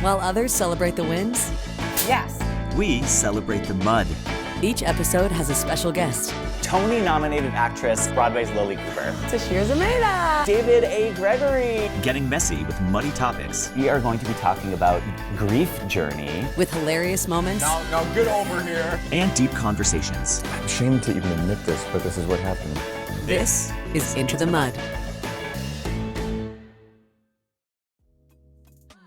While others celebrate the wins, Yes. We celebrate the mud. each episode has a special guest. Tony-nominated actress, Broadway's Lily Cooper. Tashir Zameda. David A. Gregory. Getting messy with muddy topics. We are going to be talking about grief journey. With hilarious moments Now get over here. And deep conversations. I'm ashamed to even admit this, but this is what happened. This is Into the Mud.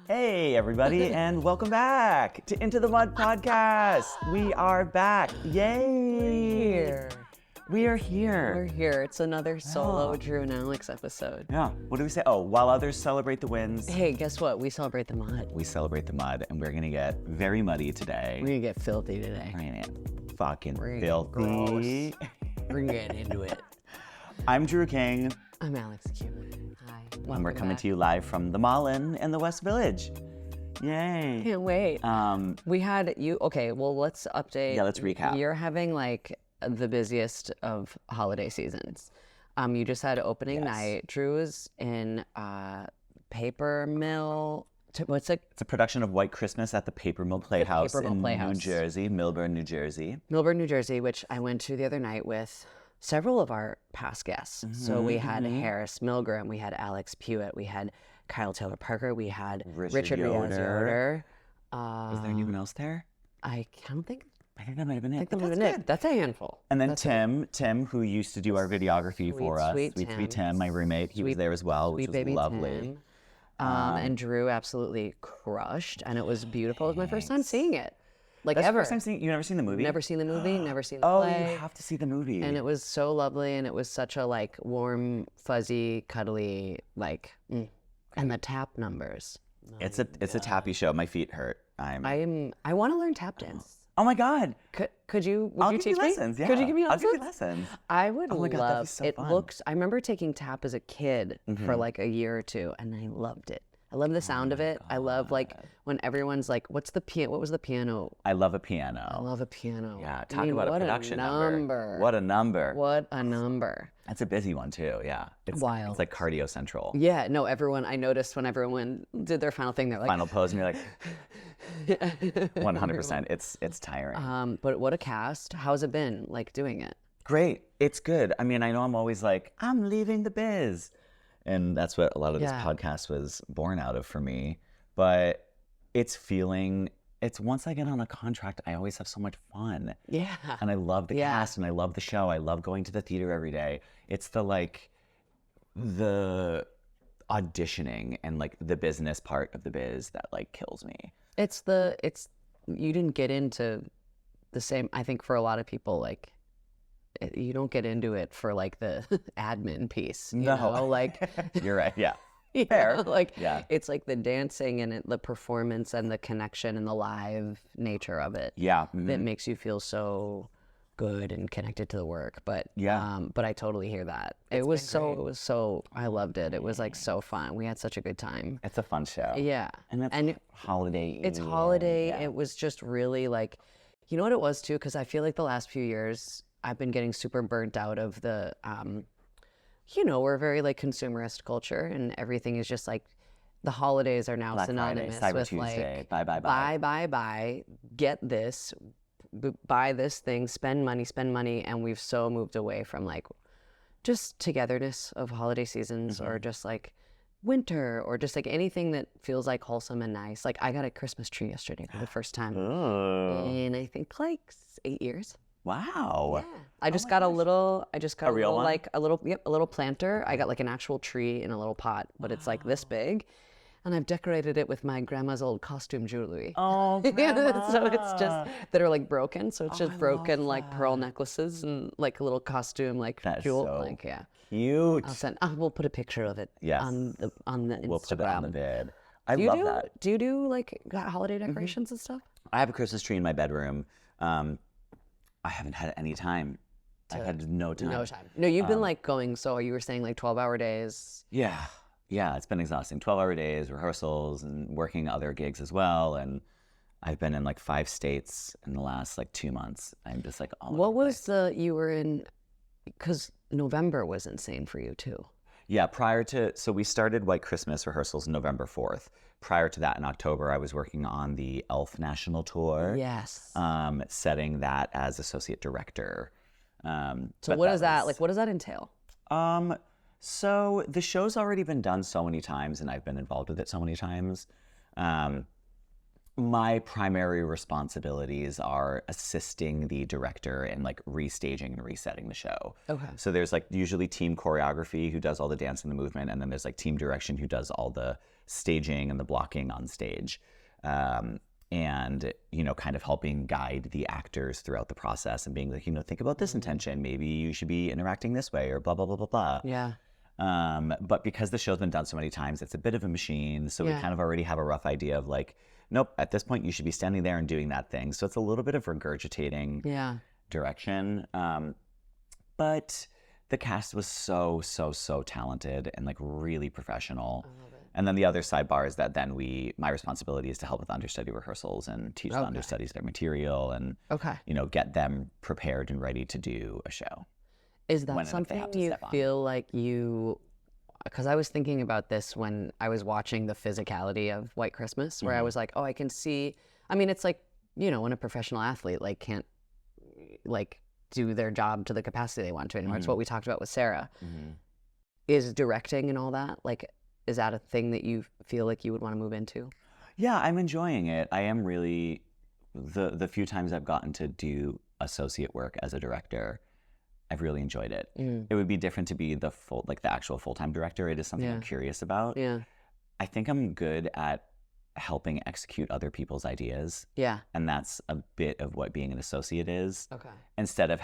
Hey, everybody, and welcome back to Into the Mud podcast. We are back. Yay! We are here. We're here. It's another solo Drew and Alex episode. Yeah. What do we say? Oh, while others celebrate the wins, Hey, guess what? We celebrate the mud. we celebrate the mud, and we're gonna get very muddy today. We're gonna get filthy today. We're gonna get fucking We're gonna get filthy. We're gonna get into it. I'm Drew King, I'm Alex Cuban. Hi. and we're coming to you live from the Malin in the West Village. Yay. Can't wait. We had you. Okay, well, let's update. Yeah, let's recap. You're having like the busiest of holiday seasons. You just had opening Yes. night. Drew is in Paper Mill. What's it? It's a production of White Christmas at the Paper Mill Playhouse Paper Mill in Playhouse. New Jersey, Millburn, New Jersey. Millburn, New Jersey, which I went to the other night with several of our past guests. So we had Harris Milgram, we had Alex Pewitt, we had Kyle Taylor Parker, we had Richard Yoder. Was there anyone else there? I don't think I think that might have been it. that but might have that's been good. it. That's a handful. And then Tim, who used to do our videography for us. sweet Sweet Tim. Tim, my roommate. He was there as well, which Sweet was baby lovely. Tim. And Drew absolutely crushed, and it was beautiful. It was my first time seeing it, like That's the ever. first time seeing. You never seen the movie? Never seen the movie, never seen the Oh, play. you have to see the movie. And it was so lovely, and it was such a like warm, fuzzy, cuddly, like, and the tap numbers. It's a tappy show. My feet hurt. I want to learn tap dance. Oh my God. Could you? Would I'll you give teach you me? lessons. Yeah. Could you give me I'll lessons? give you lessons. I would Oh my God, that'd be love. so It fun. looks. I remember taking tap as a kid for like a year or two, and I loved it. I love the sound of it. I love like when everyone's like, "What's the piano? What was the piano?" I love a piano. I love a piano. Yeah, I talk mean, about a what production number. What a number. What a number. That's a busy one too. Yeah. It's Wild. It's like cardio central. Yeah, no, everyone, I noticed when everyone did their final thing, they're like, Final pose, and you're like, 100%. It's tiring. but what a cast. How's it been, like, doing it? Great. It's good. I mean, I know I'm always like, I'm leaving the biz. And that's what a lot of this Yeah. podcast was born out of for me. But it's once I get on a contract, I always have so much fun. Yeah. And I love the Yeah. cast and I love the show. I love going to the theater every day. It's the auditioning and like the business part of the biz that like kills me. You didn't get into the same, I think for a lot of people, like, you don't get into it for like the admin piece, you No. know, like, You're right. Yeah. you Fair. know, like, Yeah. it's like the dancing and the performance and the connection and the live nature of it. Yeah. That makes you feel so good and connected to the work. But Yeah. but I totally hear that. It was so I loved it. It was like so fun. We had such a good time. It's a fun show. Yeah. And that's holiday. It's holiday. It was just really like, you know what it was too? Because I feel like the last few years I've been getting super burnt out of the we're very like consumerist culture and everything is just like the holidays are now Black synonymous Friday, Cyber with Tuesday, like buy, get this, buy this thing, spend money, and we've so moved away from like just togetherness of holiday seasons or just like winter or just like anything that feels like wholesome and nice. Like I got a Christmas tree yesterday for the first time in I think like 8 years. Wow. Yeah. I just got a little real one? like a little planter. I got like an actual tree in a little pot, but it's like this big. And I've decorated it with my grandma's old costume jewelry. Oh, So it's just that are like broken. So it's just broken like pearl necklaces and like a little costume like That's jewel. so Like yeah. cute. We'll put a picture of it Yes. on the Instagram. We'll put it on the vid. I Do you love do that. do you do like holiday decorations and stuff? I have a Christmas tree in my bedroom. I haven't had any time. I've had no time. No time. No, you've been like going, so you were saying like 12-hour days. Yeah. Yeah, it's been exhausting. 12-hour days, rehearsals, and working other gigs as well. And I've been in like 5 states in the last like 2 months. I'm just like, What was you were in, because November was insane for you too. Yeah, so we started White Christmas rehearsals November 4th. Prior to that, in October, I was working on the Elf National Tour. Yes. Setting that as associate director. So what is that? Like, what does that entail? So the show's already been done so many times, and I've been involved with it so many times. My primary responsibilities are assisting the director in like restaging and resetting the show. Okay. So there's like usually team choreography who does all the dance and the movement, and then there's like team direction who does all the staging and the blocking on stage. And, kind of helping guide the actors throughout the process and being like, think about this intention. Maybe you should be interacting this way or blah, blah, blah, blah, blah. Yeah. But because the show's been done so many times, it's a bit of a machine. So we kind of already have a rough idea of like, nope, at this point you should be standing there and doing that thing. So it's a little bit of regurgitating direction. But the cast was so talented and like really professional. I love it. And then the other sidebar is that then my responsibility is to help with understudy rehearsals and teach the understudies their material and, get them prepared and ready to do a show. Is that something you feel like because I was thinking about this when I was watching the physicality of White Christmas, where I was like, oh, I can see, I mean, it's like, when a professional athlete like can't like do their job to the capacity they want to anymore. It's what we talked about with Sarah. Is directing and all that, like, is that a thing that you feel like you would want to move into? Yeah, I'm enjoying it. I am really, the few times I've gotten to do associate work as a director, I've really enjoyed it. It would be different to be the actual full-time director. It is something I'm curious about. Yeah. I think I'm good at helping execute other people's ideas. Yeah. And that's a bit of what being an associate is. Okay. Instead of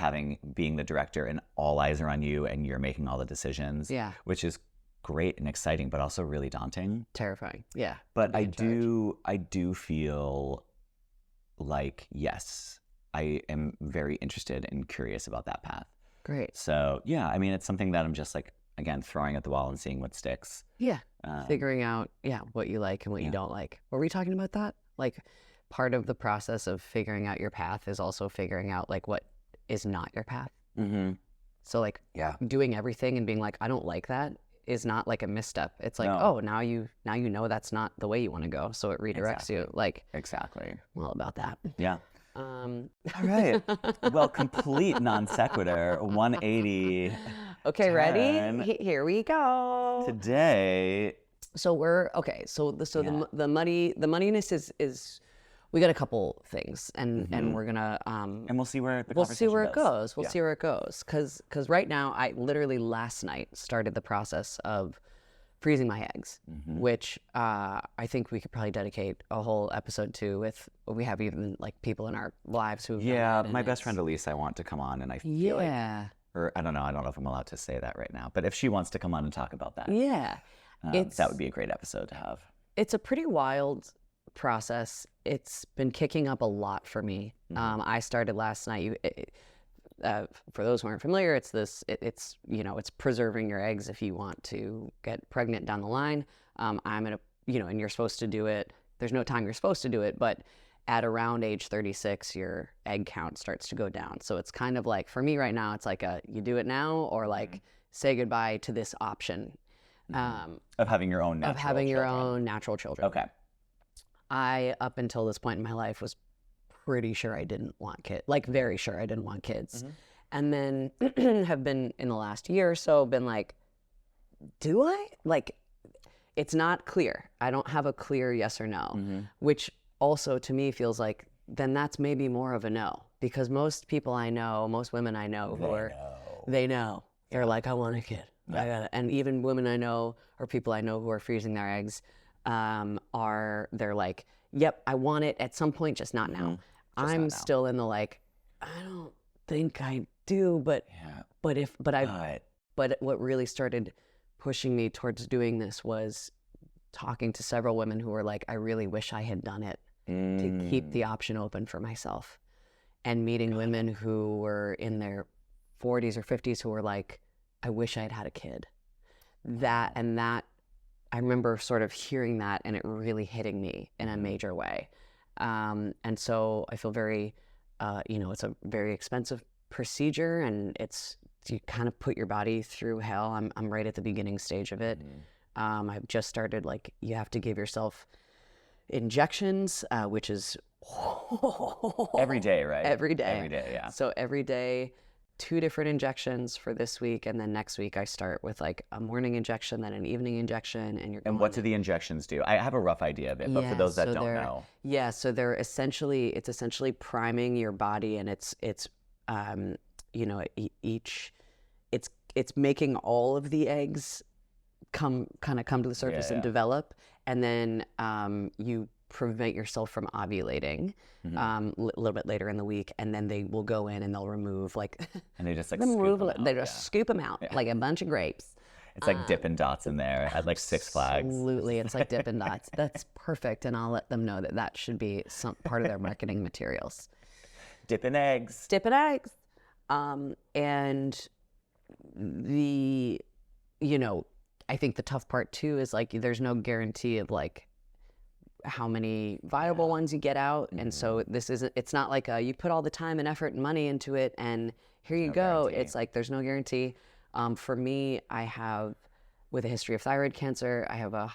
being the director and all eyes are on you and you're making all the decisions. Yeah. Which is great and exciting, but also really daunting. Terrifying. Yeah. But I do feel like, yes, I am very interested and curious about that path. Great. So yeah, I mean, it's something that I'm just like, again, throwing at the wall and seeing what sticks. Yeah. Figuring out, what you like and what you don't like. Were we talking about that? Like, part of the process of figuring out your path is also figuring out like what is not your path. Mm-hmm. So like, doing everything and being like, I don't like that is not like a misstep. It's like, now you know that's not the way you want to go. So it redirects you. Like, exactly. I'm all about that. Yeah. All right. Well, complete non sequitur, 180. Okay, turn. Ready? Here we go. Today. So the muddiness is we got a couple things and we're gonna and we'll see where it see where it goes. We'll see where it goes because right now I literally last night started the process of freezing my eggs, which I think we could probably dedicate a whole episode to. With we have even like people in our lives who my best friend Elise I want to come on, and I feel like, or I don't know if I'm allowed to say that right now, but if she wants to come on and talk about that, that would be a great episode to have. It's a pretty wild process. It's been kicking up a lot for me. I started last night. For those who aren't familiar, it's preserving your eggs if you want to get pregnant down the line. I'm at and you're supposed to do it. There's no time you're supposed to do it, but at around age 36, your egg count starts to go down. So it's kind of like, for me right now, it's like you do it now or like say goodbye to this option. Of having your own natural children. Okay. I, up until this point in my life, was pretty sure I didn't want kids, like very sure I didn't want kids. And then have been in the last year or so been like, do I? Like, it's not clear. I don't have a clear yes or no, which also to me feels like then that's maybe more of a no, because most people I know, most women I know they know. They're like, I want a kid. And even women I know or people I know who are freezing their eggs they're like, yep, I want it at some point, just not now. I'm still in the like, I don't think I do, but what really started pushing me towards doing this was talking to several women who were like, I really wish I had done it to keep the option open for myself, and meeting women who were in their 40s or 50s who were like, I wish I had had a kid. That I remember sort of hearing that and it really hitting me in a major way. And so I feel very, it's a very expensive procedure and it's you kind of put your body through hell. I'm right at the beginning stage of it. I've just started, like, you have to give yourself injections, which is Every day, right? every day. Every day, yeah. So every day, 2 different injections for this week, and then next week I start with like a morning injection, then an evening injection, and you're. And what do the injections do? I have a rough idea of it, but for those that don't know. Yeah, so it's essentially priming your body, and it's it's making all of the eggs come to the surface and develop, and then you prevent yourself from ovulating a little bit later in the week, and then they will go in and they'll remove and they just like scoop them out. They just scoop them out like a bunch of grapes. It's like Dippin' Dots in there at like Six Flags. Absolutely, it's like Dippin' Dots. That's perfect, and I'll let them know that should be some part of their marketing materials. Dippin' eggs. Dippin' eggs, and I think the tough part too is like there's no guarantee of like how many viable ones you get out, and so it's not like you put all the time and effort and money into it and here you go. Guarantee. It's like there's no guarantee. For me, I have, with a history of thyroid cancer, I have a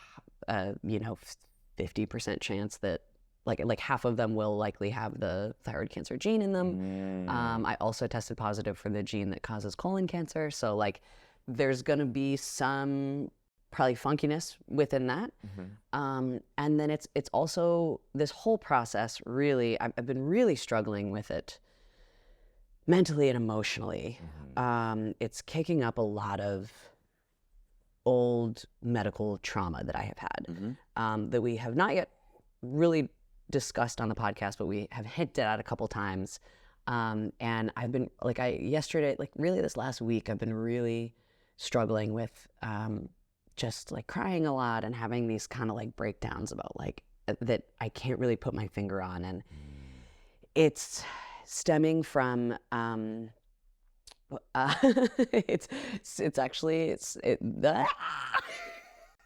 50% chance that like half of them will likely have the thyroid cancer gene in them. I also tested positive for the gene that causes colon cancer, so like there's gonna be some probably funkiness within that. And then it's also this whole process, really, I've been really struggling with it mentally and emotionally. It's kicking up a lot of old medical trauma that I have had, that we have not yet really discussed on the podcast, but we have hinted at a couple times. And I've been really this last week, I've been really struggling with just like crying a lot and having these kind of like breakdowns about like that I can't really put my finger on, and it's stemming from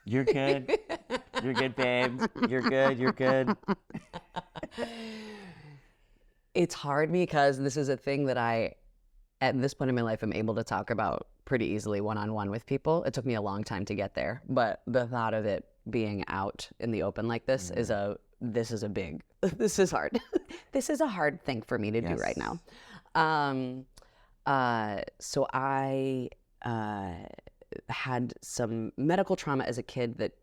You're good. You're good, babe. You're good. It's hard because this is a thing that I, at this point in my life, am able to talk about pretty easily one-on-one with people. It took me a long time to get there, but the thought of it being out in the open like this is this is hard. This is a hard thing for me to do right now. So I had some medical trauma as a kid that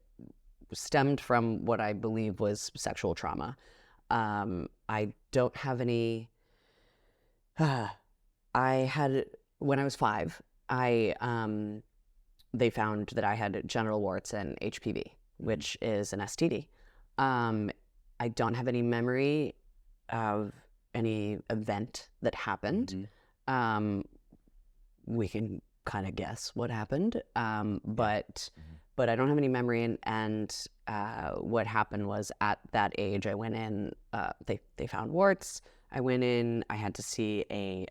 stemmed from what I believe was sexual trauma. I don't have any. I had, when I was 5, they found that I had genital warts and HPV, which is an STD. I don't have any memory of any event that happened. We can kind of guess what happened, but I don't have any memory. And what happened was, at that age, I went in. They found warts. I went in. I had to see a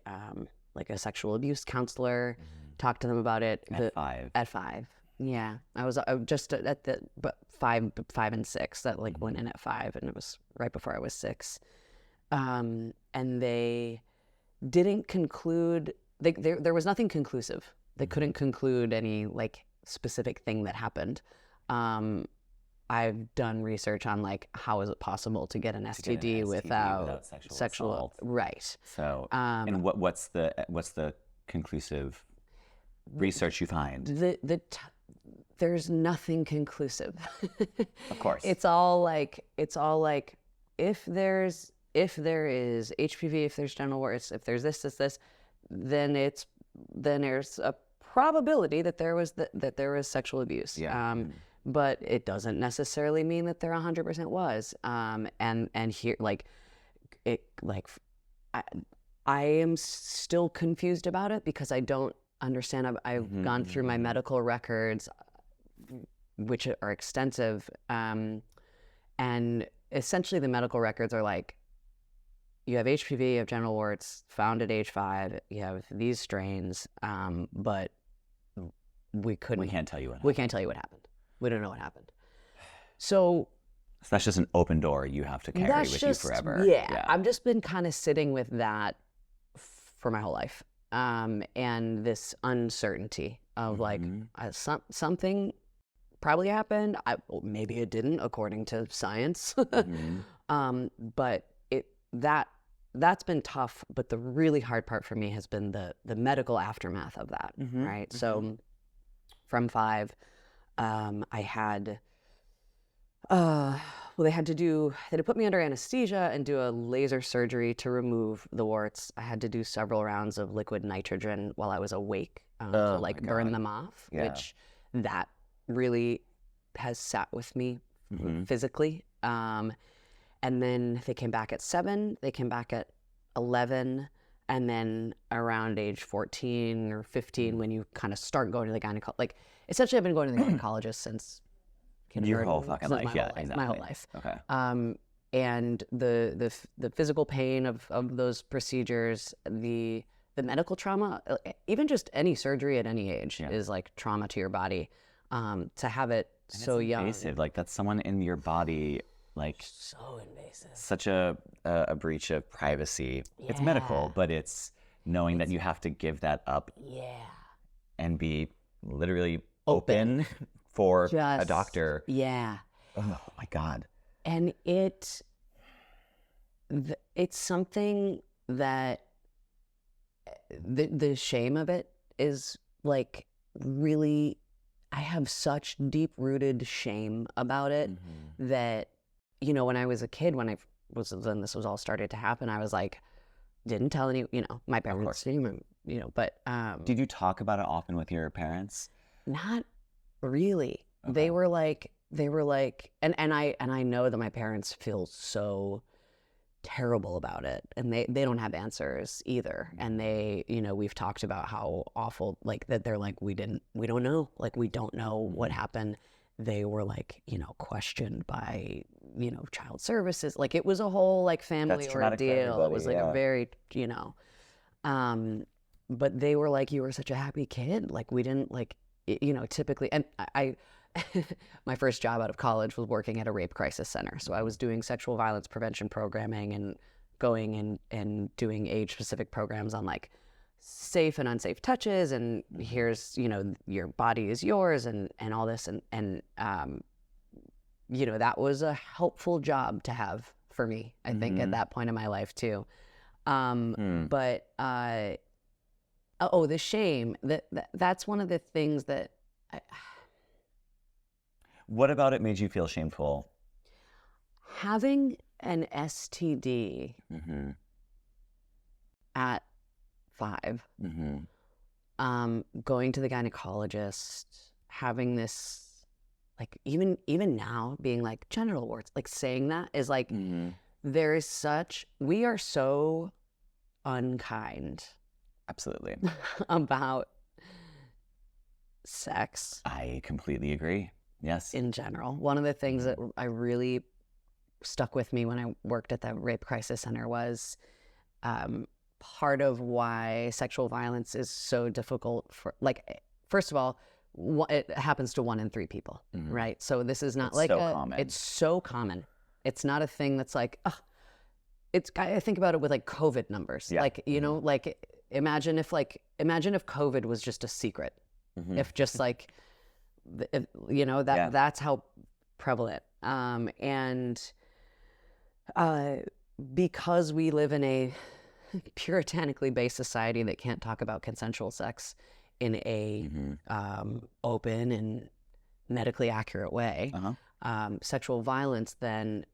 sexual abuse counselor, talk to them about it. At 5. At 5, yeah. I was just at the 5 and 6. That went in at 5, and it was right before I was 6. And they didn't conclude. There was nothing conclusive. They couldn't conclude any specific thing that happened. I've done research on how is it possible to get an STD without sexual assault. Right. So, and what's the conclusive research you find? There's nothing conclusive. Of course. It's all like if there is HPV, if there's genital warts, if there's this, then there's a probability that there was sexual abuse. Yeah. But it doesn't necessarily mean that there 100% was. And here, I am still confused about it because I don't understand. I've gone through my medical records, which are extensive, and essentially the medical records are you have HPV, you have genital warts, found at age 5, you have these strains, but we can't tell you what happened. We can't tell you what happened. We don't know what happened. So that's just an open door you have to carry with you forever. Yeah, I've just been kind of sitting with that for my whole life. and this uncertainty of like something probably happened. Maybe it didn't, according to science. But that's been tough. But the really hard part for me has been the medical aftermath of that. Right. So from 5, I had. Well, they had to put me under anesthesia and do a laser surgery to remove the warts. I had to do several rounds of liquid nitrogen while I was awake to like burn them off, which that really has sat with me physically. And then they came back at 7, they came back at 11, and then around age 14 or 15, when you kind of start going to the gynecologist, like essentially I've been going to the gynecologist since your whole fucking life, my whole life. Okay. And the physical pain of those procedures, the medical trauma, even just any surgery at any age is like trauma to your body. To have it and so it's young, invasive. Like that's someone in your body, like so invasive. Such a breach of privacy. It's medical, but it's knowing that you have to give that up. And be literally open for a doctor. Oh my God. And it's something that the shame of it is like really, I have such deep rooted shame about it that, you know, when I was a kid, when this was all started to happen, I was like, didn't tell any, you know, my parents, you know, but. Did you talk about it often with your parents? Not really. Okay. They were like, and I know that my parents feel so terrible about it, and they don't have answers either. And they, you know, we've talked about how awful, like that they're like, we don't know, like we don't know what happened. They were like, you know, questioned by, you know, child services. Like it was a whole like family ordeal. It was like a very, you know, but they were like, you were such a happy kid. Like we didn't like, you know, typically, and I my first job out of college was working at a rape crisis center. So I was doing sexual violence prevention programming and going and doing age-specific programs on like safe and unsafe touches, and here's, you know, your body is yours, and all this, and you know, that was a helpful job to have for me, I think, at that point in my life too. But the shame, that's one of the things that What about it made you feel shameful? Having an STD at 5, going to the gynecologist, having this, like even now being like genital warts, like saying that is like, there is we are so unkind. Absolutely. About sex. I completely agree. Yes. In general. One of the things that I really stuck with me when I worked at the rape crisis center was part of why sexual violence is so difficult for, like, first of all, it happens to 1 in 3 people, right? So this is not common. It's so common. It's not a thing that's like, I think about it with like COVID numbers. Like, you know, like imagine if COVID was just a secret. If just like, you know, that's how prevalent. And because we live in a puritanically based society that can't talk about consensual sex in a open and medically accurate way, sexual violence then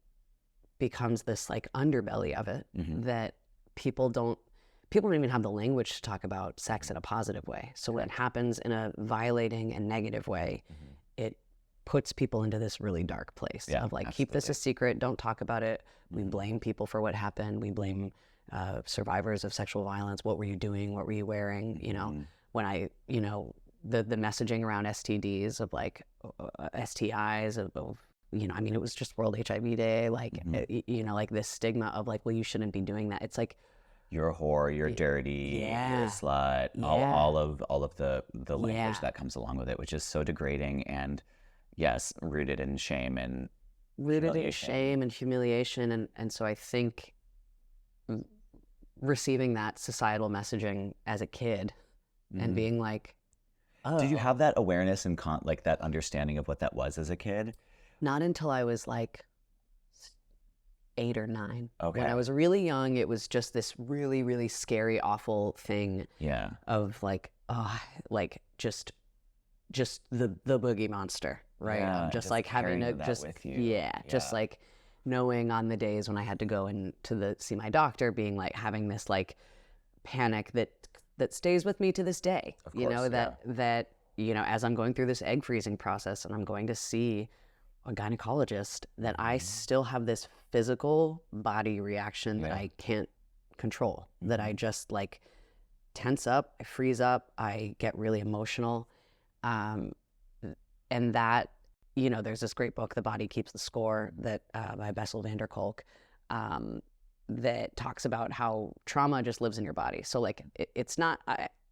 becomes this like underbelly of it that people don't even have the language to talk about sex in a positive way. So when it happens in a violating and negative way, it puts people into this really dark place of like, keep this a secret, don't talk about it. We blame people for what happened. We blame survivors of sexual violence. What were you doing? What were you wearing? You know, when you know, the messaging around STDs of like STIs of you know, I mean, it was just World HIV Day, like, you know, like this stigma of like, well, you shouldn't be doing that. It's like, you're a whore, you're dirty, you're a slut, all of the language that comes along with it, which is so degrading and, yes, rooted in shame and humiliation. And so I think receiving that societal messaging as a kid and being like, oh. Did you have that awareness and like that understanding of what that was as a kid? Not until I was like 8 or 9. Okay. When I was really young, it was just this really, really scary, awful thing Yeah. of like, just the boogie monster, right? Yeah, Of just just like having to carrying that just, with you. just Yeah. like knowing on the days when I had to go see my doctor, being like having this like panic that stays with me to this day. Of You know, course, that you know, as I'm going through this egg freezing process and I'm going to see a gynecologist, that I still have this physical body reaction that I can't control, that I just like tense up, I freeze up, I get really emotional. And that, you know, there's this great book, The Body Keeps the Score, that by Bessel van der Kolk, that talks about how trauma just lives in your body. So like, it's not,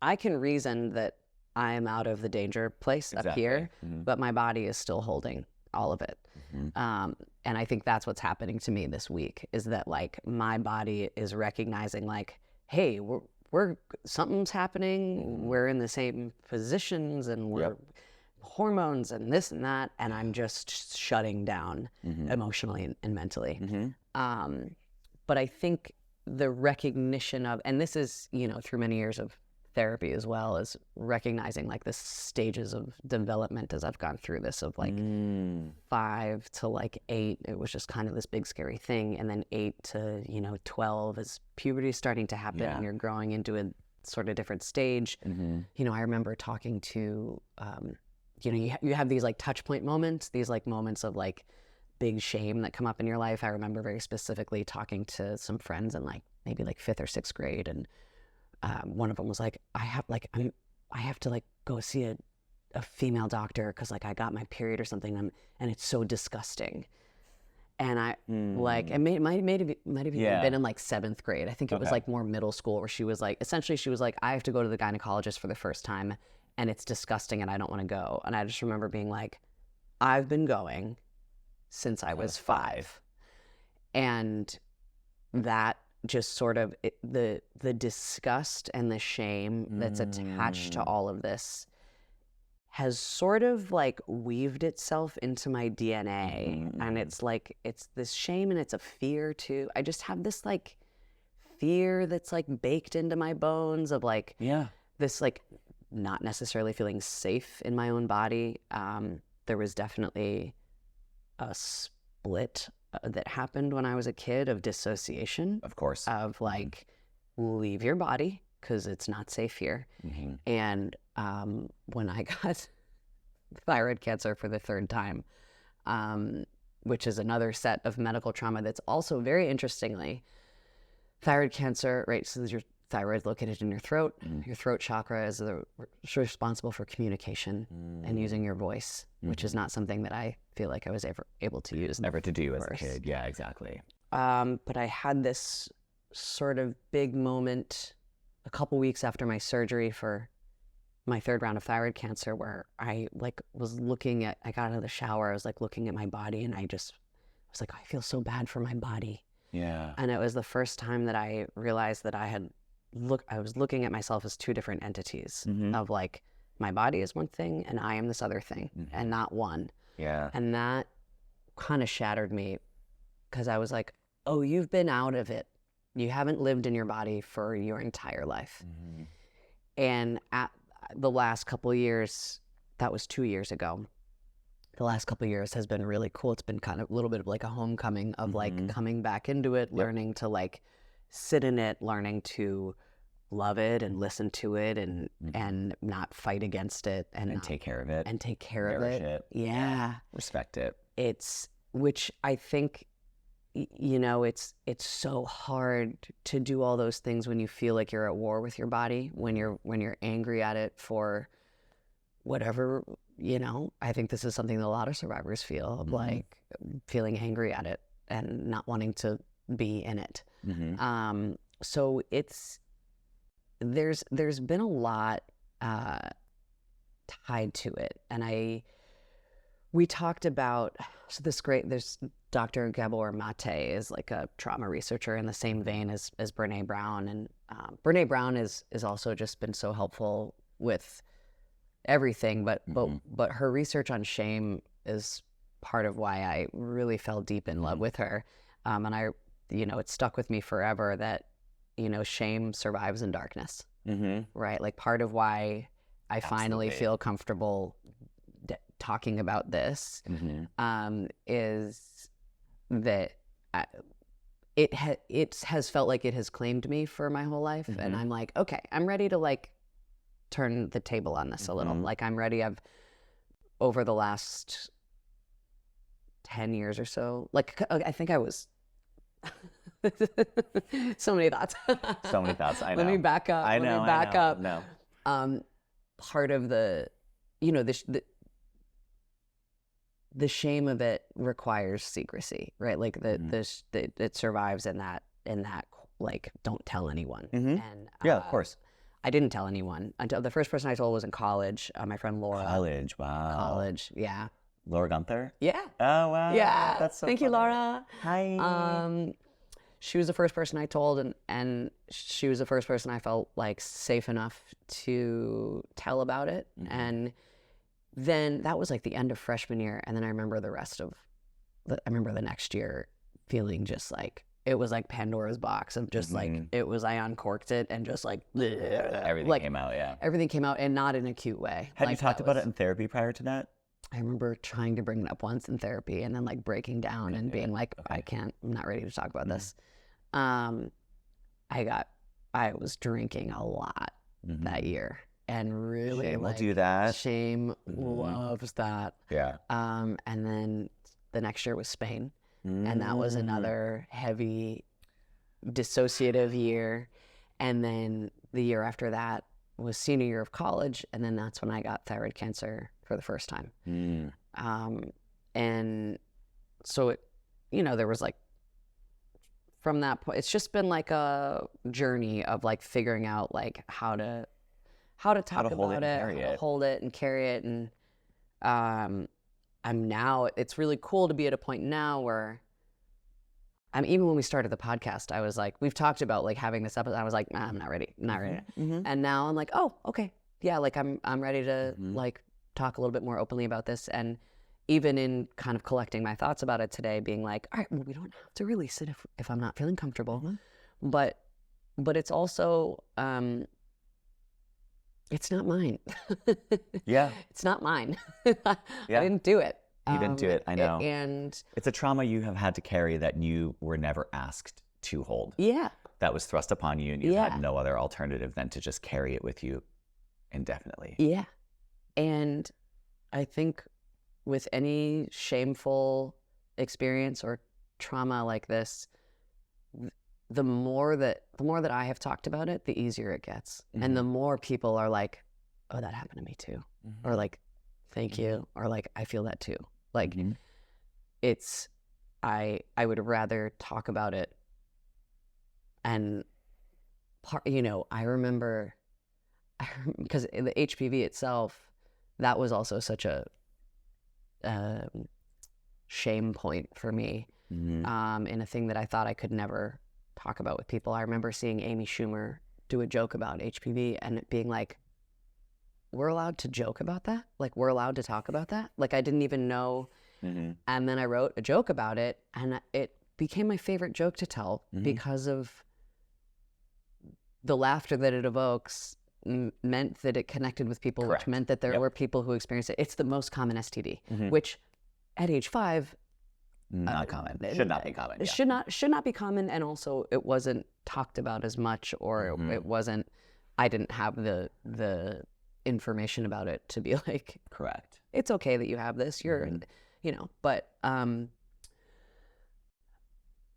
I can reason that I am out of the danger place up here, but my body is still holding all of it. And I think that's what's happening to me this week, is that like my body is recognizing like, hey, we're something's happening. We're in the same positions and we're hormones and this and that. And I'm just shutting down emotionally and mentally. But I think the recognition of, and this is, you know, through many years of therapy as well, as recognizing like the stages of development as I've gone through this, of like 5 to like 8, it was just kind of this big scary thing, and then 8 to, you know, 12 as puberty is starting to happen and you're growing into a sort of different stage. You know, I remember talking to you know, you have these like touch point moments, these like moments of like big shame that come up in your life. I remember very specifically talking to some friends in like maybe like 5th or 6th grade, and one of them was like, I have to like go see a female doctor because like I got my period or something, and it's so disgusting. And I like, it might have even been in like 7th grade. I think it was like more middle school, where she was like, essentially she was like, I have to go to the gynecologist for the first time and it's disgusting and I don't want to go. And I just remember being like, I've been going since I was 5. And that just sort of the disgust and the shame that's attached to all of this has sort of like weaved itself into my DNA. And it's like, it's this shame and it's a fear too. I just have this like fear that's like baked into my bones of like this like not necessarily feeling safe in my own body. There was definitely a split that happened when I was a kid of dissociation. Of course. Of like, leave your body because it's not safe here. And when I got thyroid cancer for the 3rd time, which is another set of medical trauma that's also very interestingly, thyroid cancer, right? So your thyroid located in your throat. Your throat chakra is responsible for communication and using your voice, which is not something that I feel like I was ever able to use. Ever to do as a kid. Yeah, exactly. But I had this sort of big moment a couple weeks after my surgery for my 3rd round of thyroid cancer, where I like was looking at, I got out of the shower, I was like looking at my body, and I was like, I feel so bad for my body. Yeah. And it was the first time that I realized that I was looking at myself as 2 different entities, of like, my body is one thing and I am this other thing, and not one. Yeah. And that kind of shattered me, because I was like, oh, you've been out of it. You haven't lived in your body for your entire life. And at the last couple of years, that was 2 years ago, the last couple of years has been really cool. It's been kind of a little bit of like a homecoming of like coming back into it, learning to like sit in it, learning to love it and listen to it and not fight against it and take care of it. And take care of Nourish it. it. Yeah. Respect it. Which I think, you know, it's so hard to do all those things when you feel like you're at war with your body, when you're angry at it for whatever, you know. I think this is something that a lot of survivors feel, of like feeling angry at it and not wanting to be in it. So there's been a lot tied to it, and we talked about, so there's Dr. Gabor Maté is like a trauma researcher in the same vein as Brene Brown. And Brene Brown is also just been so helpful with everything, but her research on shame is part of why I really fell deep in love with her. And it stuck with me forever that, shame survives in darkness, right? Like part of why I finally feel comfortable talking about this is that it has felt like it has claimed me for my whole life. And I'm like, okay, I'm ready to like turn the table on this a little. Like I'm ready. I've over the last 10 years or so, like I think I was so many thoughts. So many thoughts. I know. Let me back up. I know. Let me back up. No. Part of the, the shame of it requires secrecy, right? Like it survives in that like don't tell anyone. And yeah, of course. I didn't tell anyone until the first person I told was in college. My friend Laura. College, wow. College, yeah. Laura Gunther? Yeah. Oh, wow. Yeah. That's so Thank you, funny. Laura. Hi. She was the first person I told, and she was the first person I felt like safe enough to tell about it. And then that was like the end of freshman year, and then I remember the next year feeling just like it was like Pandora's box of just like I uncorked it and just like Everything came out, yeah. Everything came out, and not in a cute way. Had like, you talked about it in therapy prior to that? I remember trying to bring it up once in therapy and then like breaking down and being like, I'm not ready to talk about this. I was drinking a lot that year, and really Shame will like, do that. Shame loves that. Yeah. And then the next year was Spain, and that was another heavy dissociative year. And then the year after that was senior year of college, and then that's when I got thyroid cancer for the first time. And so it, there was like, from that point, it's just been like a journey of like figuring out like how to talk about it, how to hold it and carry it. And I'm now, it's really cool to be at a point now where even when we started the podcast, I was like, we've talked about like having this episode. I was like, I'm not ready. And now I'm like, oh, okay. Yeah. Like I'm ready to like talk a little bit more openly about this. And even in kind of collecting my thoughts about it today, being like, all right, well, we don't have to release it if I'm not feeling comfortable. But it's also, it's not mine. Yeah. It's not mine. I didn't do it. You didn't do it, I know. And it's a trauma you have had to carry that you were never asked to hold. Yeah. That was thrust upon you, and you had no other alternative than to just carry it with you indefinitely. Yeah. And I think with any shameful experience or trauma like this, the more that I have talked about it, the easier it gets. And the more people are like, oh, that happened to me too. Or like, thank you. Or like, I feel that too. Like it's, I would rather talk about it. And I remember, because the HPV itself, that was also such a shame point for me, in a thing that I thought I could never talk about with people. I remember seeing Amy Schumer do a joke about HPV and it being like, we're allowed to joke about that? Like, we're allowed to talk about that? Like, I didn't even know. And then I wrote a joke about it, and it became my favorite joke to tell because of the laughter that it evokes. Meant that it connected with people, which meant that there were people who experienced it. It's the most common STD, which at age 5, not common. Should not be common. Yeah. Should not be common, and also it wasn't talked about as much, or it wasn't. I didn't have the information about it to be like, correct. It's okay that you have this. You're, but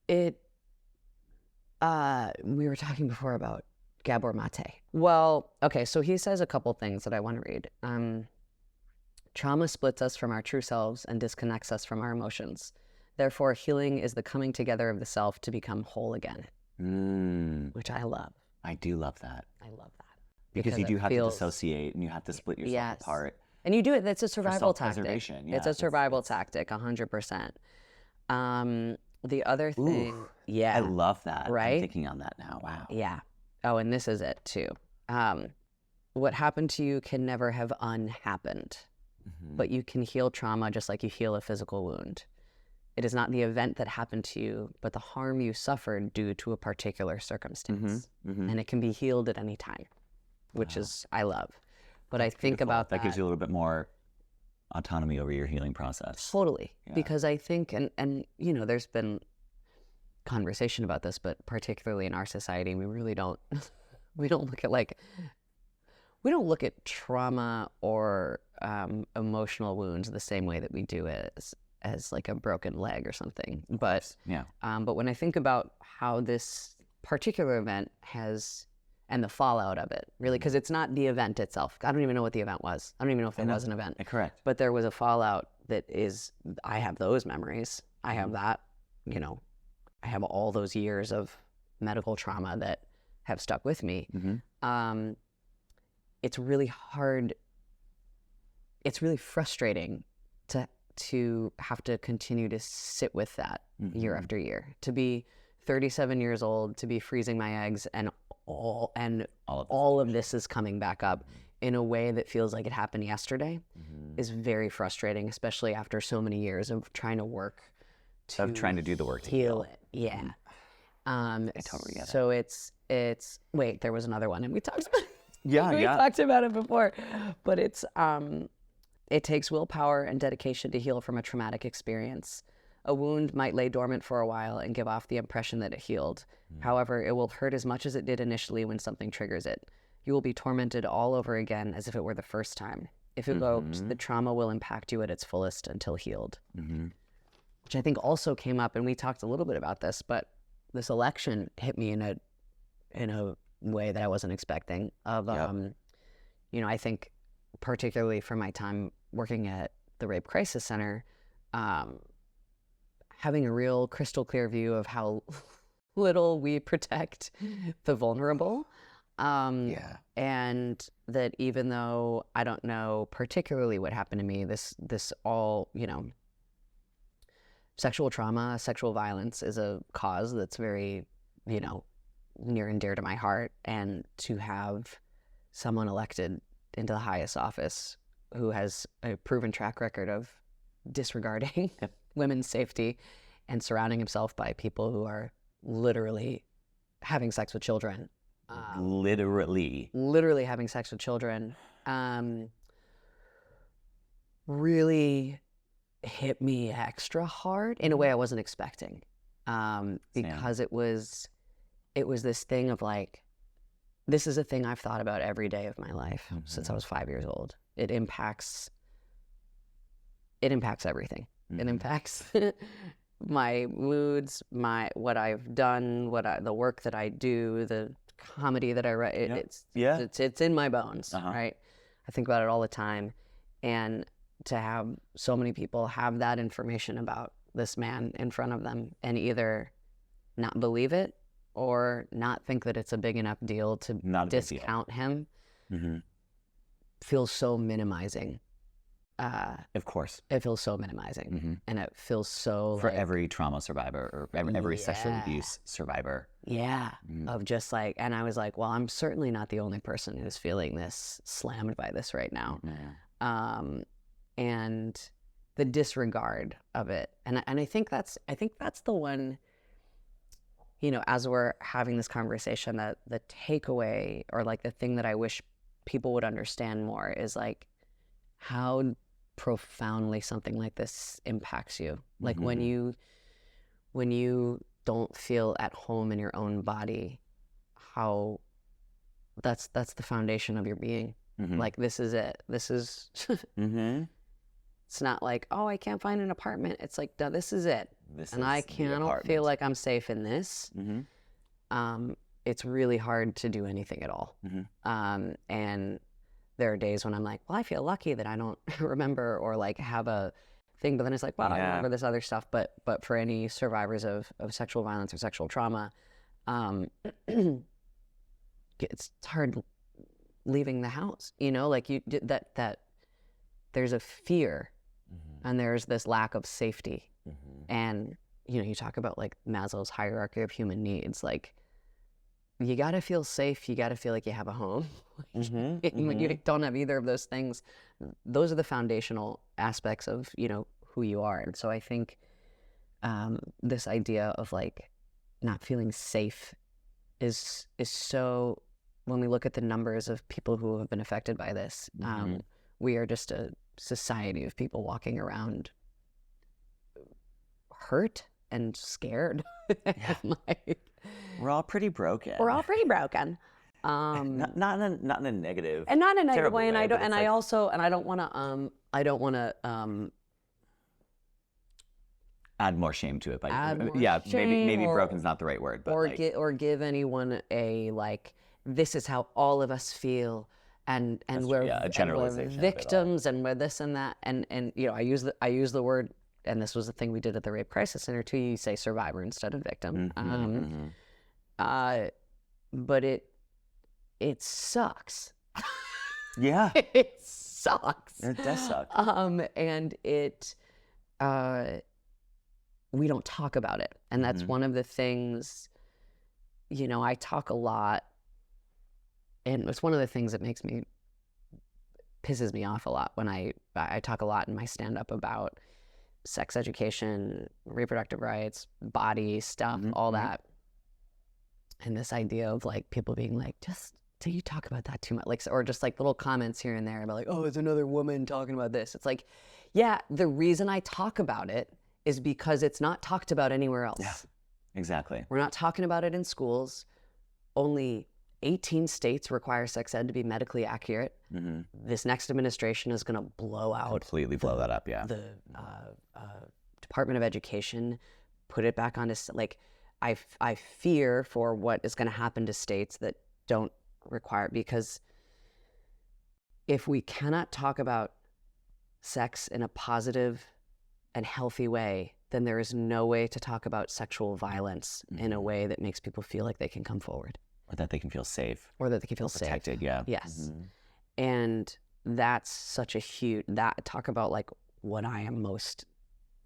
it. We were talking before about Gabor Maté. Well, okay, so he says a couple things that I want to read. Trauma splits us from our true selves and disconnects us from our emotions. Therefore, healing is the coming together of the self to become whole again, which I love. I do love that. I love that. Because you do have to dissociate and you have to split yourself apart. And you do it. It's a survival tactic. self-preservation, It's yeah, a survival tactic, 100%. The other thing, I love that. Right? I'm thinking on that now. Wow. yeah. Oh, and this is it too. What happened to you can never have unhappened, but you can heal trauma just like you heal a physical wound. It is not the event that happened to you, but the harm you suffered due to a particular circumstance. And it can be healed at any time, which is, I love. But I think about that gives you a little bit more autonomy over your healing process. Totally. Because I think, and you know, there's been conversation about this, but particularly in our society, we really don't, we don't look at trauma or emotional wounds the same way that we do as like a broken leg or something. But but when I think about how this particular event has, and the fallout of it, really, because it's not the event itself. I don't even know what the event was. I don't even know if there was an event. Correct. But there was a fallout that is, I have those memories. I have that, you know, I have all those years of medical trauma that have stuck with me. It's really hard. It's really frustrating to have to continue to sit with that year after year, to be 37 years old, to be freezing my eggs, and all of this is coming back up in a way that feels like it happened yesterday is very frustrating, especially after so many years of trying to work to do the work to heal it. Yeah. I totally get it. So it's wait, there was another one, and we talked about Yeah, we talked about it before, but it's it takes willpower and dedication to heal from a traumatic experience. A wound might lay dormant for a while and give off the impression that it healed. However, it will hurt as much as it did initially when something triggers it. You will be tormented all over again as if it were the first time. If it goes, the trauma will impact you at its fullest until healed. Which I think also came up, and we talked a little bit about this, but this election hit me in a way that I wasn't expecting. You know, I think particularly for my time working at the Rape Crisis Center, having a real crystal clear view of how little we protect the vulnerable. And that even though I don't know particularly what happened to me, this all, you know, sexual trauma, sexual violence is a cause that's very, you know, near and dear to my heart. And to have someone elected into the highest office who has a proven track record of disregarding women's safety and surrounding himself by people who are literally having sex with children. Literally having sex with children. Really hit me extra hard in a way I wasn't expecting. Because it was this thing of like, this is a thing I've thought about every day of my life since I was 5 years old. It impacts everything. It impacts my moods, what I've done, the work that I do, the comedy that I write. It's in my bones, right? I think about it all the time. And to have so many people have that information about this man in front of them and either not believe it or not think that it's a big enough deal to discount him feels so minimizing. Of course. It feels so minimizing. And it feels so for like, every trauma survivor or every sexual abuse survivor. Of just like, and I was like, well, I'm certainly not the only person who's feeling this, slammed by this right now. And the disregard of it. And I think that's the one, you know, as we're having this conversation, that the takeaway or like the thing that I wish people would understand more is like how profoundly something like this impacts you. Like when you don't feel at home in your own body, how that's the foundation of your being. Like this is it. This is it's not like, oh, I can't find an apartment. It's like, no, this is it. I cannot feel like I'm safe in this. It's really hard to do anything at all. And there are days when I'm like, well, I feel lucky that I don't remember or like have a thing, but then it's like, wow, I remember this other stuff. But for any survivors of sexual violence or sexual trauma, it's hard leaving the house, you know, like you that there's a fear and there's this lack of safety. And, you know, you talk about like Maslow's hierarchy of human needs, like you got to feel safe. You got to feel like you have a home. When you don't have either of those things, those are the foundational aspects of, you know, who you are. And so I think this idea of like not feeling safe is so, when we look at the numbers of people who have been affected by this, we are just a society of people walking around hurt and scared. Like, We're all pretty broken. we're all pretty broken. Not in a negative. And not in a negative terrible way. And I but don't, and it's I like- also, and I don't want to, add more shame to it. By Add more maybe shame or- broken's not the right word, but or like, give anyone a like, this is how all of us feel, and we're, a and generalization we're of it all. victims, and we're this and that, and you know, I use the word, and this was the thing we did at the Rape Crisis Center too. You say survivor instead of victim, but it sucks. yeah, It sucks. it does suck. And it, we don't talk about it. And that's one of the things, you know, I talk a lot, and it's one of the things that pisses me off a lot when I talk a lot in my stand-up about sex education, reproductive rights, body stuff, all that. And this idea of like people being like, just, do you talk about that too much? Like, or just like little comments here and there about like, oh, it's another woman talking about this. It's like, yeah, the reason I talk about it is because it's not talked about anywhere else. Yeah, exactly. We're not talking about it in schools. Only 18 states require sex ed to be medically accurate. This next administration is going to blow out, Completely blow that up. Yeah. the Department of Education, put it back on like, I fear for what is going to happen to states that don't require, because if we cannot talk about sex in a positive and healthy way, then there is no way to talk about sexual violence in a way that makes people feel like they can come forward. Or that they can feel safe. Or that they can feel safe. Protected, yeah. Yes. And that's such a huge, talk about like what I am most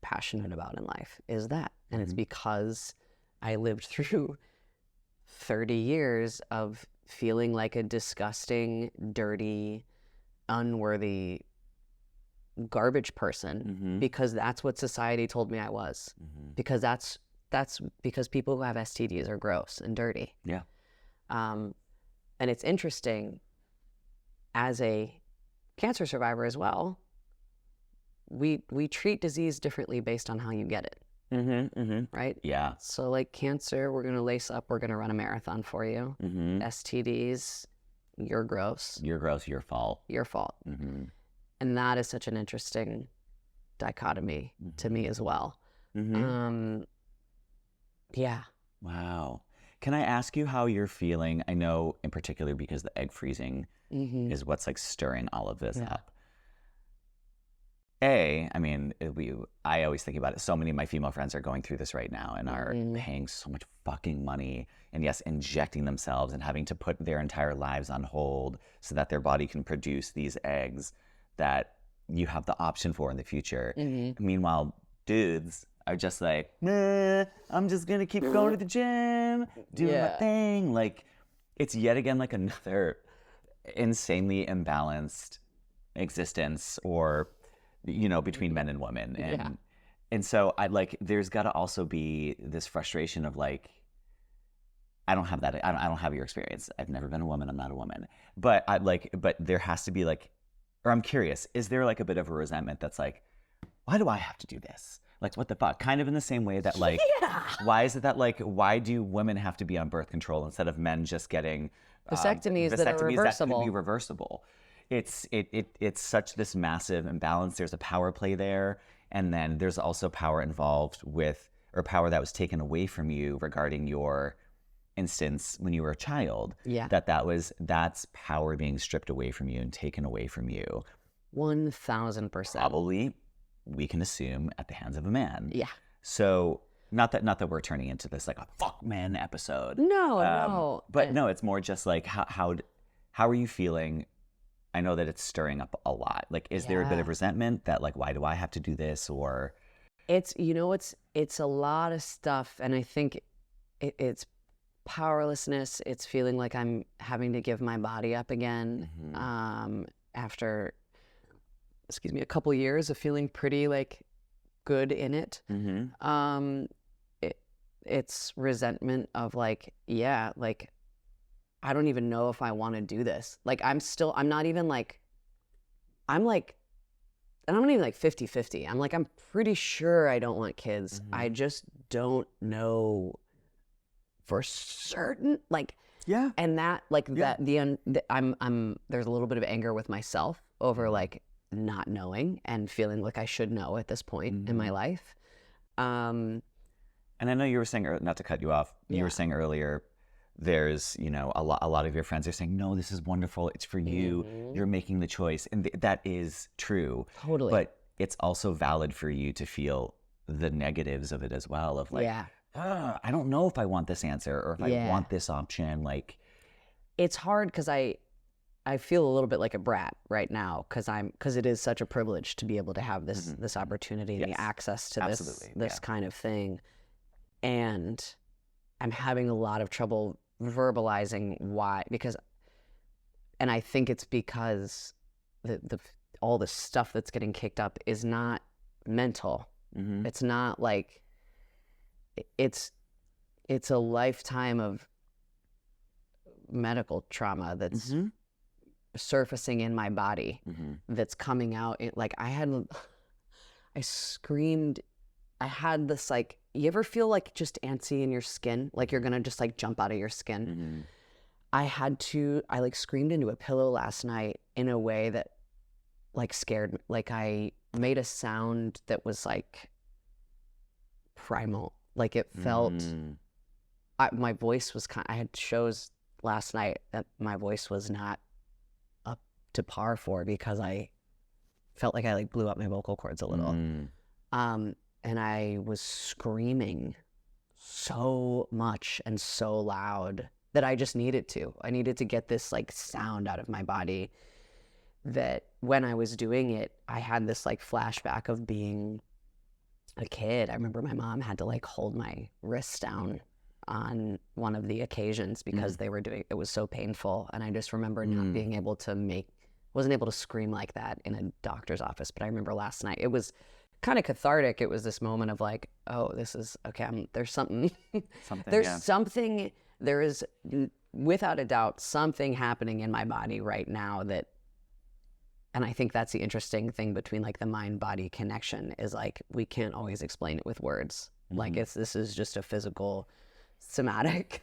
passionate about in life is that. And it's because I lived through 30 years of feeling like a disgusting, dirty, unworthy, garbage person, because that's what society told me I was. Because that's because people who have STDs are gross and dirty. Yeah. And it's interesting, as a cancer survivor as well, we treat disease differently based on how you get it. Right? Yeah. So like cancer, we're gonna lace up, we're gonna run a marathon for you. STDs, you're gross. You're gross, your fault. Your fault. And that is such an interesting dichotomy to me as well. Yeah. Wow. Can I ask you how you're feeling? I know in particular because the egg freezing is what's like stirring all of this up. I mean, I always think about it. So many of my female friends are going through this right now and are paying so much fucking money and yes, injecting themselves and having to put their entire lives on hold so that their body can produce these eggs that you have the option for in the future. Meanwhile, dudes are just like, nah, I'm just gonna keep going to the gym, doing my thing. Like, it's yet again like another insanely imbalanced existence, or you know, between men and women. And so I like, there's got to also be this frustration of like, I don't have that. I don't have your experience. I've never been a woman. I'm not a woman. But but there has to be like, or I'm curious, is there like a bit of a resentment that's like, why do I have to do this? Like, what the fuck? Kind of in the same way that like, why is it that like, why do women have to be on birth control instead of men just getting Vasectomies that are reversible? That could be reversible. It's such this massive imbalance. There's a power play there, and then there's also power involved with, or power that was taken away from you regarding your instance when you were a child. Yeah. That's power being stripped away from you and taken away from you. 1000%. Probably, we can assume, at the hands of a man. Yeah. So not that we're turning into this like a fuck men episode. No. But no, it's more just like how are you feeling I know that it's stirring up a lot. Like, is there a bit of resentment that like, why do I have to do this? Or It's, it's a lot of stuff. And I think it's powerlessness. It's feeling like I'm having to give my body up again after, a couple years of feeling pretty like good in it. It's resentment of like, like, I don't even know if I want to do this. Like, I'm not even like, and I'm not even like 50-50. I'm like, I'm pretty sure I don't want kids. I just don't know for certain. Like, and that, like that, I'm, there's a little bit of anger with myself over like not knowing and feeling like I should know at this point in my life. And I know you were saying, not to cut you off, you were saying earlier, there's, a lot of your friends are saying, no, this is wonderful. It's for you. You're making the choice. And that is true. Totally. But it's also valid for you to feel the negatives of it as well. Of like, I don't know if I want this answer or if I want this option. Like, it's hard because I feel a little bit like a brat right now because it is such a privilege to be able to have this opportunity and the access to this kind of thing. And I'm having a lot of trouble verbalizing why, and I think it's because all the stuff that's getting kicked up is not mental. It's not like, it's a lifetime of medical trauma that's surfacing in my body that's coming out. Like I screamed. I had this like, you ever feel like just antsy in your skin? Like you're gonna just like jump out of your skin? I like screamed into a pillow last night in a way that like scared me. Like I made a sound that was like primal. Like it felt, my voice was I had shows last night that my voice was not up to par for because I felt like I like blew up my vocal cords a little. And I was screaming so much and so loud that I just needed to. I needed to get this like sound out of my body that when I was doing it, I had this like flashback of being a kid. I remember my mom had to like hold my wrists down on one of the occasions because it was so painful. And I just remember not being able to wasn't able to scream like that in a doctor's office. But I remember last night, it was kind of cathartic. It was this moment of like, oh, this is okay. There's something. There is without a doubt something happening in my body right now and I think that's the interesting thing between like the mind-body connection is like we can't always explain it with words. Like this is just a physical, somatic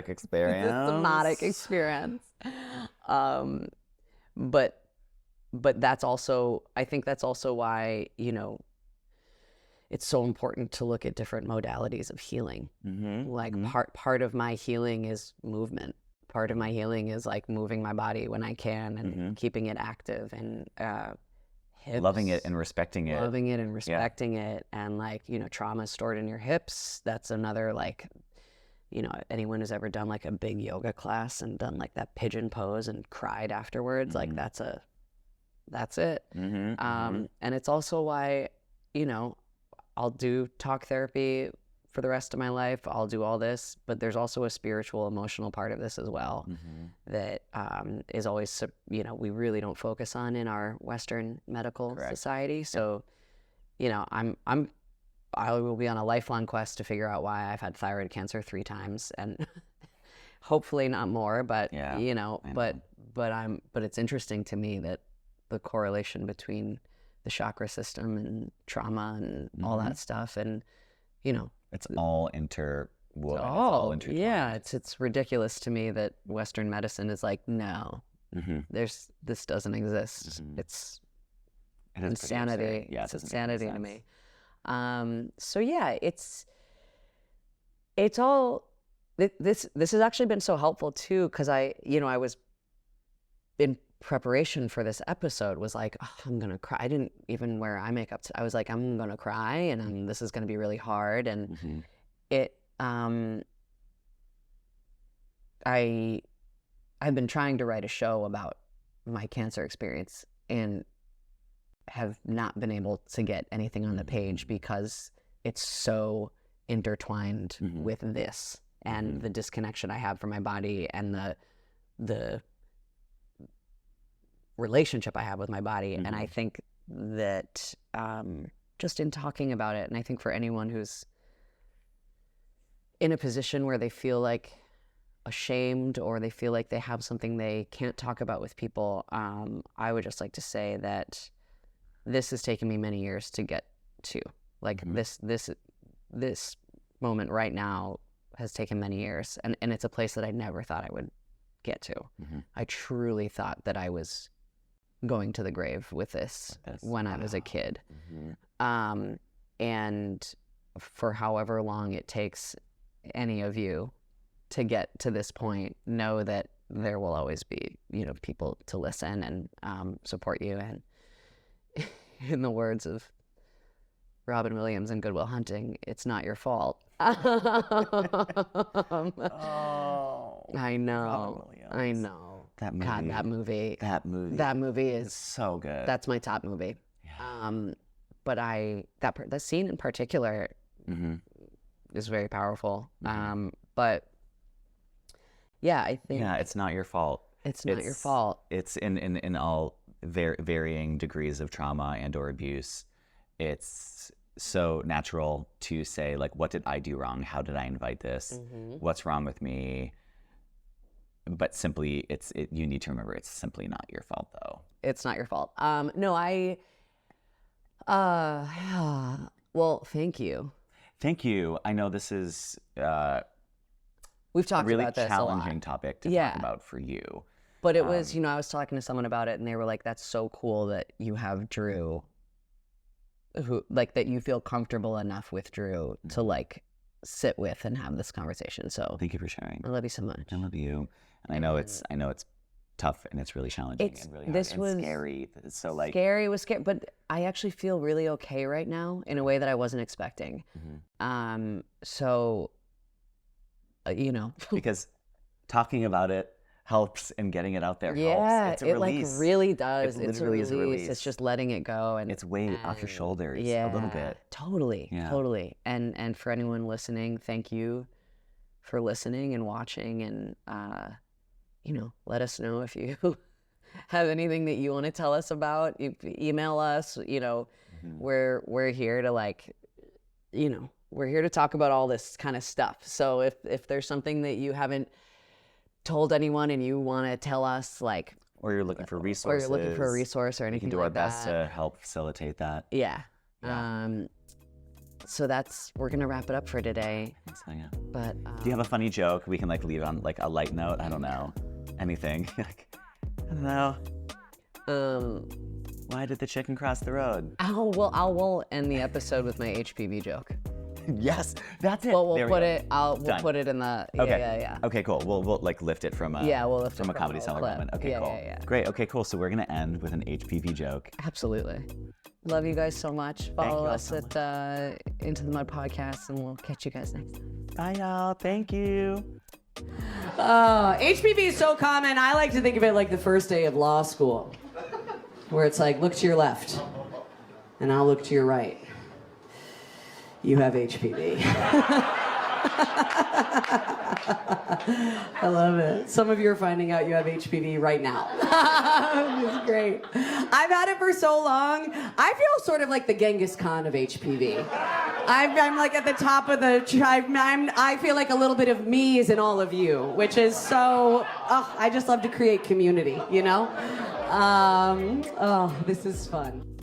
experience. Somatic experience. But that's also, I think that's also why, it's so important to look at different modalities of healing. Like part of my healing is movement. Part of my healing is like moving my body when I can and keeping it active and hips. Loving it and respecting it. Loving it and respecting it. And like, trauma stored in your hips. That's another like, anyone who's ever done like a big yoga class and done like that pigeon pose and cried afterwards, like that's it. And it's also why, I'll do talk therapy for the rest of my life. I'll do all this, but there's also a spiritual, emotional part of this as well that is always, we really don't focus on in our Western medical society. So, I will be on a lifelong quest to figure out why I've had thyroid cancer 3 times and hopefully not more, but, but it's interesting to me that the correlation between the chakra system and trauma and all that stuff. And, it's all interwoven. Yeah. It's ridiculous to me that Western medicine is like, no, this doesn't exist. It's insanity. It's insanity to me. So yeah, it's all, this has actually been so helpful too. 'Cause I was in preparation for this episode was like, oh, I'm gonna cry. I didn't even wear eye makeup. I was like, I'm gonna cry and this is gonna be really hard. And I've been trying to write a show about my cancer experience and have not been able to get anything on the page because it's so intertwined with this and the disconnection I have from my body and the relationship I have with my body. And I think that just in talking about it, and I think for anyone who's in a position where they feel like ashamed or they feel like they have something they can't talk about with people, I would just like to say that this has taken me many years to get to. Like this moment right now has taken many years, and it's a place that I never thought I would get to. I truly thought that I was going to the grave with this when I was a kid. And for however long it takes any of you to get to this point, know that there will always be, people to listen and support you. And in the words of Robin Williams in Good Will Hunting, it's not your fault. I know. That movie. God, that movie is so good. That's my top movie. Yeah. But that scene in particular is very powerful. But yeah, I think it's not your fault. It's not your fault. It's in all varying degrees of trauma and or abuse. It's so natural to say, like, what did I do wrong? How did I invite this? What's wrong with me? But simply, you need to remember it's simply not your fault, though. It's not your fault. Well, thank you. Thank you. I know this is we've talked a really about this challenging topic to talk about for you. But it was, I was talking to someone about it, and they were like, "That's so cool that you have Drew, who that you feel comfortable enough with Drew to like sit with and have this conversation." So thank you for sharing. I love you so much. I love you, and I know it's tough and it's really challenging and really hard and scary. It's so like scary was scary, but I actually feel really okay right now in a way that I wasn't expecting. So, because talking about it helps and getting it out there helps. It's a release. Like really does. It's a release. It's just letting it go and it's weight off your shoulders a little bit. Totally. And for anyone listening, thank you for listening and watching, and let us know if you have anything that you want to tell us about. Email us. We're here to we're here to talk about all this kind of stuff. So if there's something that you haven't told anyone and you want to tell us, or you're looking for resources, or you're looking for a resource or anything, we can do our best to help facilitate that. So we're gonna wrap it up for today. So yeah. But do you have a funny joke we can leave on a light note? I don't know, anything. I don't know. Why did the chicken cross the road? We'll end the episode with my HPV joke. Yes, that's it. Well, we'll put it in the yeah. Okay, cool. We'll lift it from we'll lift from it a Comedy Cellar moment. Okay, cool. Yeah. Great. Okay, cool. So we're gonna end with an HPV joke. Absolutely. Love you guys so much. Follow us at Into the Mud Podcast, and we'll catch you guys next time. Bye, y'all. Thank you. HPV is so common. I like to think of it like the first day of law school, where it's like, look to your left, and I'll look to your right. You have HPV. I love it. Some of you are finding out you have HPV right now. It's great. I've had it for so long. I feel sort of like the Genghis Khan of HPV. I'm like at the top of the tribe. I feel like a little bit of me is in all of you, which is so, I just love to create community, This is fun.